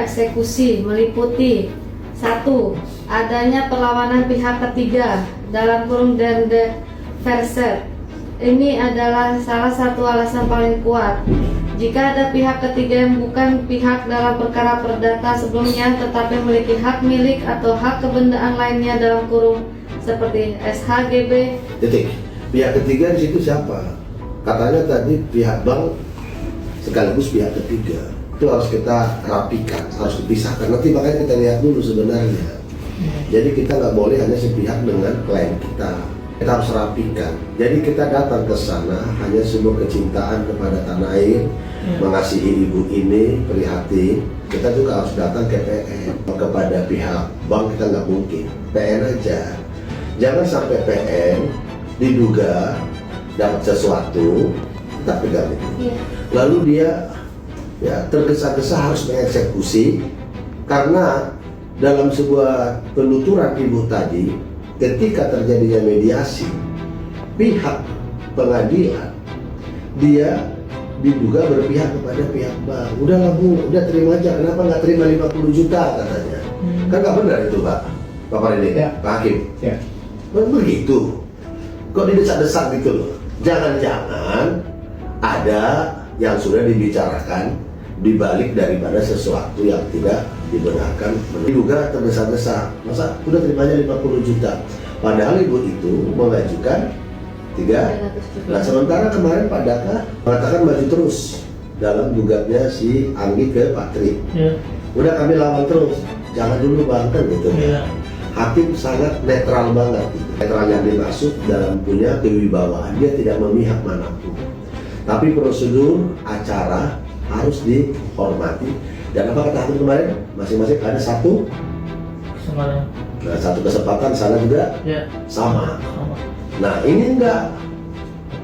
eksekusi meliputi 1. Adanya perlawanan pihak ketiga dalam kurung derde verset. Ini adalah salah satu alasan paling kuat. Jika ada pihak ketiga yang bukan pihak dalam perkara perdata sebelumnya tetapi memiliki hak milik atau hak kebendaan lainnya dalam kurung seperti SHGB. Titik. Pihak ketiga di situ siapa? Katanya tadi pihak bank sekaligus pihak ketiga. Itu harus kita rapikan, harus dipisahkan. Nanti makanya kita lihat dulu sebenarnya. Jadi kita nggak boleh hanya sepihak dengan klien kita. Kita harus rapikan. Jadi kita datang ke sana hanya sebuah kecintaan kepada tanah air, mengasihi ibu ini, prihatin. Kita juga harus datang ke PN. Kepada pihak bank kita nggak mungkin. PN aja. Jangan sampai PN diduga dapat sesuatu, kita pegang itu. Lalu dia tergesa-gesa harus mengeksekusi karena dalam sebuah penuturan ibu tadi, ketika terjadinya mediasi, pihak pengadilan dia diduga berpihak kepada pihak bank. Udahlah Bu, udah terima aja. Kenapa nggak terima 50 juta katanya? Kan nggak benar itu Pak Rene, Pak Hakim. Begitu. Kok didesak-desak gitu loh? Jangan-jangan ada yang sudah dibicarakan dibalik daripada sesuatu yang tidak dibenarkan. Diduga tergesa-gesa. Masa udah terimanya 50 juta? Padahal ibu itu mengajukan 3. Nah sementara kemarin Pak Daka mengatakan maju terus dalam gugatnya si Anggi ke Pak Tri. Udah kami lawan terus. Jangan dulu Bang kan gitu. Hakim sangat netral banget. Netral yang dimaksud dalam punya kewibawaan, dia tidak memihak manapun. Tapi prosedur acara harus dihormati. Dan apa kata hakim kemarin? Masing-masing ada satu kesempatan. Nah, satu kesempatan sana juga sama. Nah ini enggak,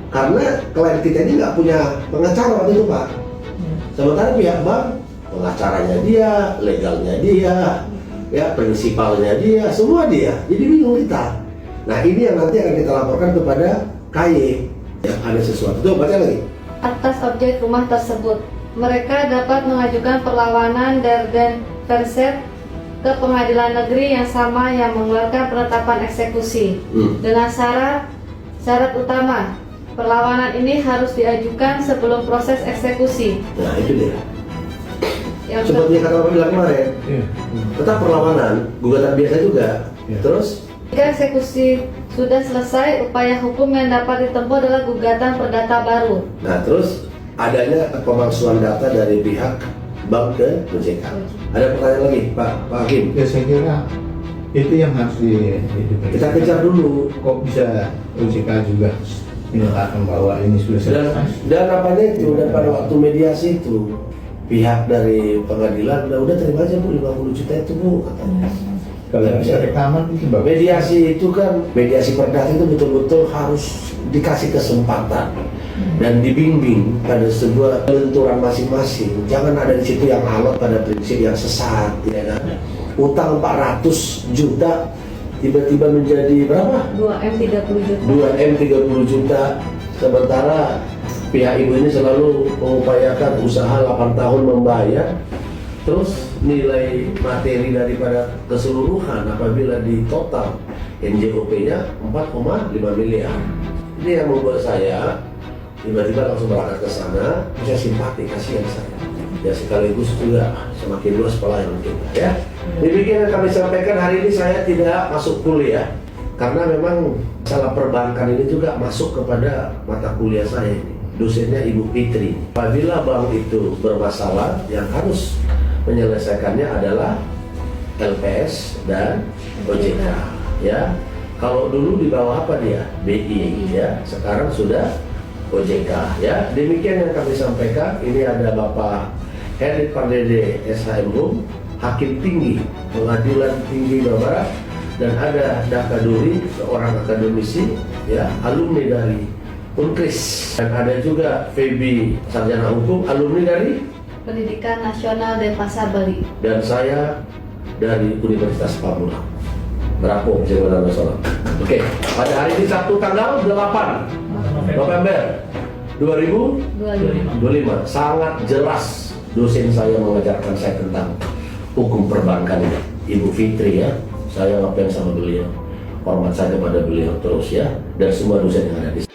karena klien kita ini nggak punya pengacara waktu itu Pak. Sementara pihak bank, pengacaranya dia, legalnya dia, ya prinsipalnya dia, semua dia. Jadi bingung kita. Nah ini yang nanti akan kita laporkan kepada KY yang ada sesuatu. Tuh baca lagi. Atas objek rumah tersebut, mereka dapat mengajukan perlawanan dan verset ke pengadilan negeri yang sama yang mengeluarkan penetapan eksekusi dengan syarat utama. Perlawanan ini harus diajukan sebelum proses eksekusi. Nah itu dia. Seperti yang kata Bapak bilang kemarin, tetap perlawanan, gugatan biasa juga. Terus jika eksekusi sudah selesai, upaya hukum yang dapat ditempuh adalah gugatan perdata baru. Nah terus adanya pemalsuan data dari pihak bank ke OJK. Ada pertanyaan lagi Pak Hakim? Ya saya kira itu yang harus kita kejar dulu. Kok bisa OJK juga menyatakan bahwa ini sudah selesai? Dan apanya itu, dan pada waktu mediasi itu pihak dari pengadilan udah terima aja Bu 50 juta itu Bu katanya. Kalau bisa rekaman itu bagus. Mediasi itu kan, mediasi perdata itu betul-betul harus dikasih kesempatan dan dibimbing pada sebuah kelenturan masing-masing. Jangan ada di situ yang alot pada prinsip yang sesat, ya kan? Utang 400 juta tiba-tiba menjadi berapa? 2M 30 juta. 2M 30 juta. Sementara pihak ibu ini selalu mengupayakan usaha 8 tahun membayar. Terus nilai materi daripada keseluruhan apabila di total NJOP-nya 4,5 miliar. Ini yang membuat saya tiba-tiba langsung berangkat ke sana. Saya simpati, kasihan saya. Ya sekaligus juga semakin luas pelayanan kita. Ya, demikian yang kami sampaikan hari ini. Saya tidak masuk kuliah karena memang masalah perbankan ini juga masuk kepada mata kuliah saya ini. Dosennya Ibu Fitri. Apabila bank itu bermasalah, yang harus menyelesaikannya adalah LPS dan OJK. Ya, kalau dulu di bawah apa dia? BI. Ya, sekarang sudah OJK. Ya, demikian yang kami sampaikan. Ini ada Bapak Heri Pardede SHM Hum, Hakim Tinggi Pengadilan Tinggi Jawa Barat, dan ada Daka Duri, seorang akademisi, ya, alumni dari Unkris, dan ada juga Febi Sarjana Hukum, alumni dari Pendidikan Nasional Denpasar Bali. Dan saya dari Universitas Pamulang, Merapung, Jawa Nasional. Oke, pada hari ini Sabtu tanggal 8 November 2025. Sangat jelas dosen saya mengajarkan saya tentang hukum perbankan Ibu Fitri ya. Saya ngefans sama beliau, hormat saya kepada beliau terus ya, dan semua dosen yang ada di sini.